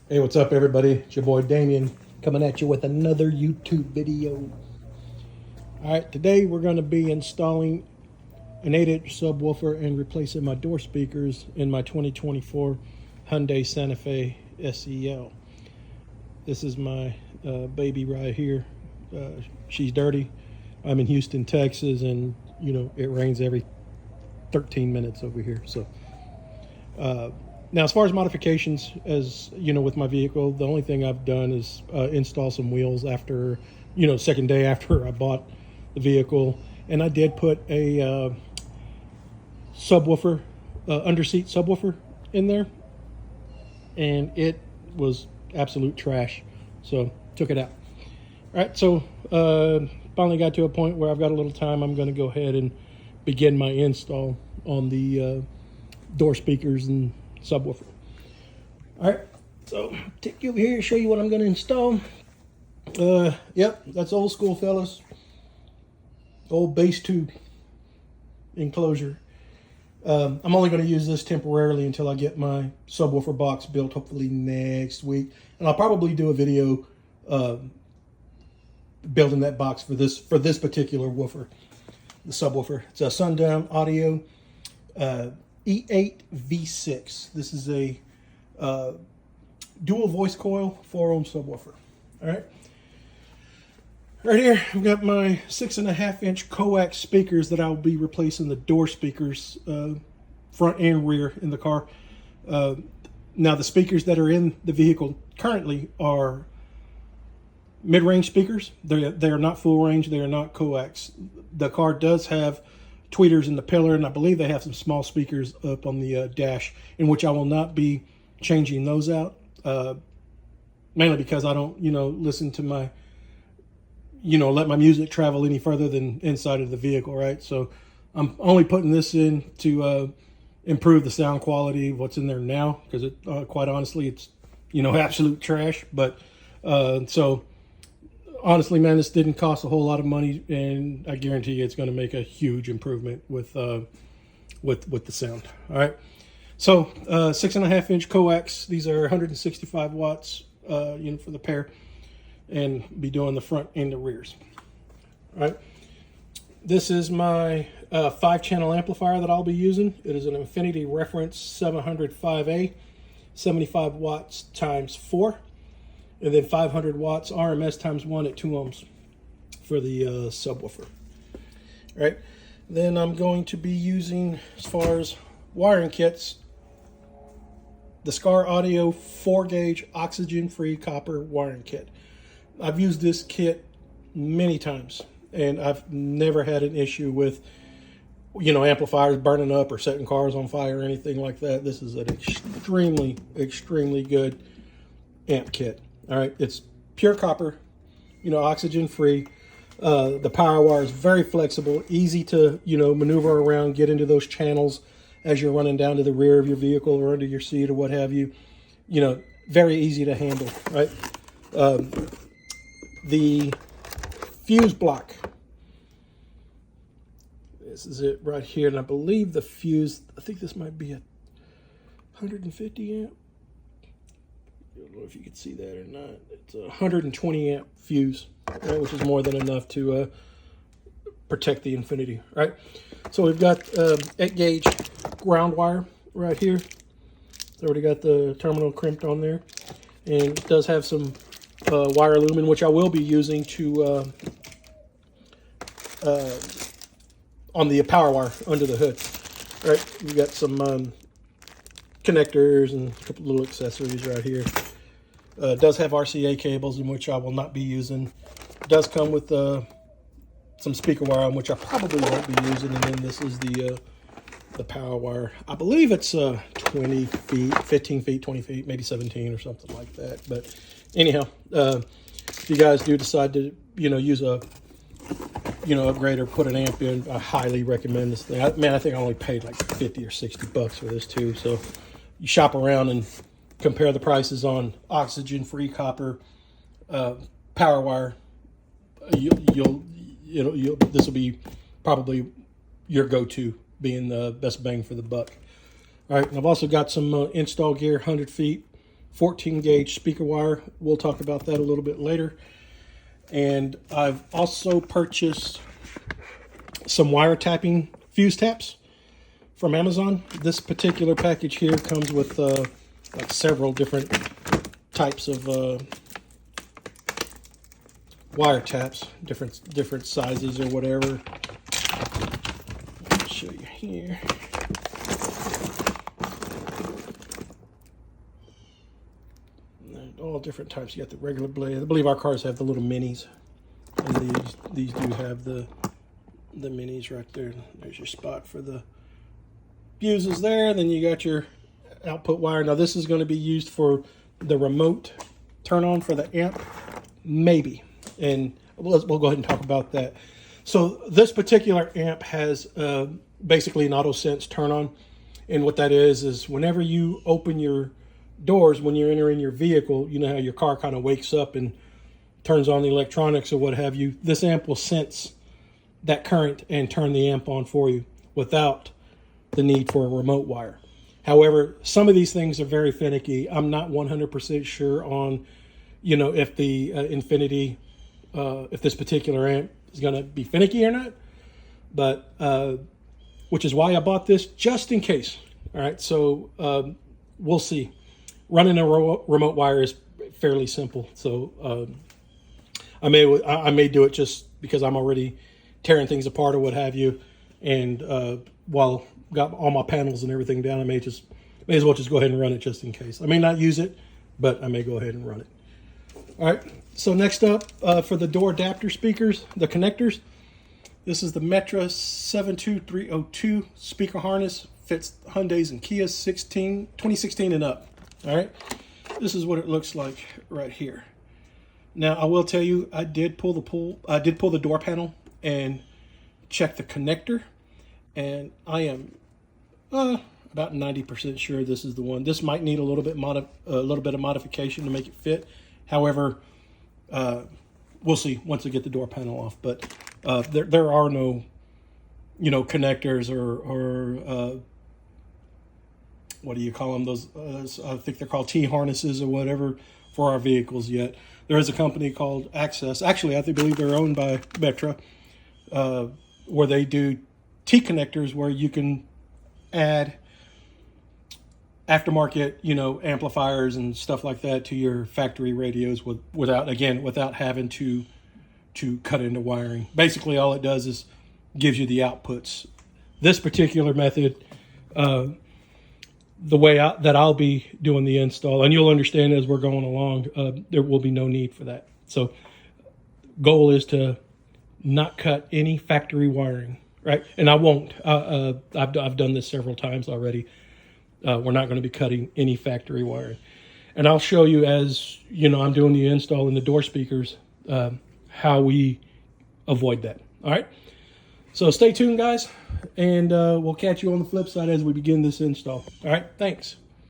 Hey, what's up, everybody? It's your boy Damien coming at you with another YouTube video. All right, today we're going to be installing an 8-inch subwoofer and replacing my door speakers in my 2024 Hyundai Santa Fe SEL. This is my baby right here. She's dirty. I'm in Houston, Texas, and it rains every 13 minutes over here. So now, as far as modifications, as with my vehicle, the only thing I've done is install some wheels after, second day after I bought the vehicle. And I did put a subwoofer, underseat subwoofer in there, and it was absolute trash. So took it out. All right, so finally got to a point where I've got a little time. I'm going to go ahead and begin my install on the door speakers and subwoofer. All right, so take you over here and show you what I'm going to install. Yep, that's old school, fellas. Old base tube enclosure. I'm only going to use this temporarily until I get my subwoofer box built, hopefully next week. And I'll probably do a video building that box for this particular woofer, the subwoofer. It's a Sundown Audio E8 V6. This is a dual voice coil 4-ohm subwoofer. All right. Right here, I've got my 6.5-inch coax speakers that I'll be replacing the door speakers, front and rear in the car. Now, the speakers that are in the vehicle currently are mid-range speakers. They are not full range. They are not coax. The car does have tweeters in the pillar, and I believe they have some small speakers up on the dash, in which I will not be changing those out, mainly because I don't, listen to my, let my music travel any further than inside of the vehicle, right? So I'm only putting this in to improve the sound quality of what's in there now, because quite honestly, it's, absolute trash. But so honestly, man, this didn't cost a whole lot of money, and I guarantee you it's going to make a huge improvement with the sound. All right. So 6.5-inch coax. These are 165 watts, for the pair, and be doing the front and the rears. All right. This is my 5-channel amplifier that I'll be using. It is an Infinity Reference 705A, 75 watts times 4. And then 500 watts RMS times 1 at 2 ohms for the subwoofer. All right. Then I'm going to be using, as far as wiring kits, the Scar Audio 4-gauge oxygen-free copper wiring kit. I've used this kit many times, and I've never had an issue with, amplifiers burning up or setting cars on fire or anything like that. This is an extremely, extremely good amp kit. All right, it's pure copper, oxygen free. The power wire is very flexible, easy to, maneuver around, get into those channels as you're running down to the rear of your vehicle or under your seat or what have you. Very easy to handle, right? The fuse block. This is it right here, and I believe the fuse, I think this might be a 150 amp. I don't know if you can see that or not. It's a 120 amp fuse, right, which is more than enough to protect the Infinity, right? So we've got 8-gauge ground wire right here. It's already got the terminal crimped on there, and it does have some wire lumen, which I will be using to on the power wire under the hood. All right, we've got some connectors and a couple little accessories right here. It does have RCA cables, in which I will not be using. It does come with some speaker wire, on which I probably won't be using. And then this is the power wire. I believe it's 20 feet, 15 feet, 20 feet, maybe 17 or something like that. But anyhow, if you guys do decide to, use a, upgrade or put an amp in, I highly recommend this thing. Man, I think I only paid like 50 or 60 bucks for this too. So you shop around and compare the prices on oxygen-free copper power wire. This will be probably your go-to, being the best bang for the buck. All right, and I've also got some install gear, 100 feet 14 gauge speaker wire. We'll talk about that a little bit later. And I've also purchased some wiretapping fuse taps from Amazon. This particular package here comes with like several different types of wire taps, different sizes or whatever. I'll show you here. All different types. You got the regular blade. I believe our cars have the little minis, and these do have the minis right there. There's your spot for the fuses there. Then you got your output wire. Now this is going to be used for the remote turn on for the amp, maybe, and we'll go ahead and talk about that. So this particular amp has basically an auto sense turn on, and what that is whenever you open your doors, when you're entering your vehicle, you know how your car kind of wakes up and turns on the electronics or what have you. This amp will sense that current and turn the amp on for you without the need for a remote wire. However, some of these things are very finicky. I'm not 100% sure on, you know, if the Infinity, if this particular amp is going to be finicky or not, but which is why I bought this, just in case. All right, so we'll see. Running a remote wire is fairly simple, so I may do it just because I'm already tearing things apart or what have you, and while got all my panels and everything down, I may as well just go ahead and run it just in case. I may not use it, but I may go ahead and run it. All right, so next up for the door adapter speakers, the connectors, this is the Metra 72302 speaker harness, fits Hyundais and Kias 2016 and up. All right, this is what it looks like right here. Now I will tell you, I did pull the door panel and check the connector, and I am about 90% sure this is the one. This might need a little bit of modification to make it fit. However, we'll see once I get the door panel off. But there are no, you know, connectors or what do you call them? Those I think they're called T-harnesses or whatever for our vehicles yet. There is a company called Access. Actually, I believe they're owned by Metra, where they do T-connectors where you can add aftermarket, you know, amplifiers and stuff like that to your factory radios without having to cut into wiring. Basically, all it does is gives you the outputs. This particular method, the way that I'll be doing the install, and you'll understand as we're going along, there will be no need for that. So goal is to not cut any factory wiring, right? And I won't. I've done this several times already. We're not going to be cutting any factory wiring. And I'll show you as, you know, I'm doing the install in the door speakers, how we avoid that. All right. So stay tuned, guys, and we'll catch you on the flip side as we begin this install. All right, thanks.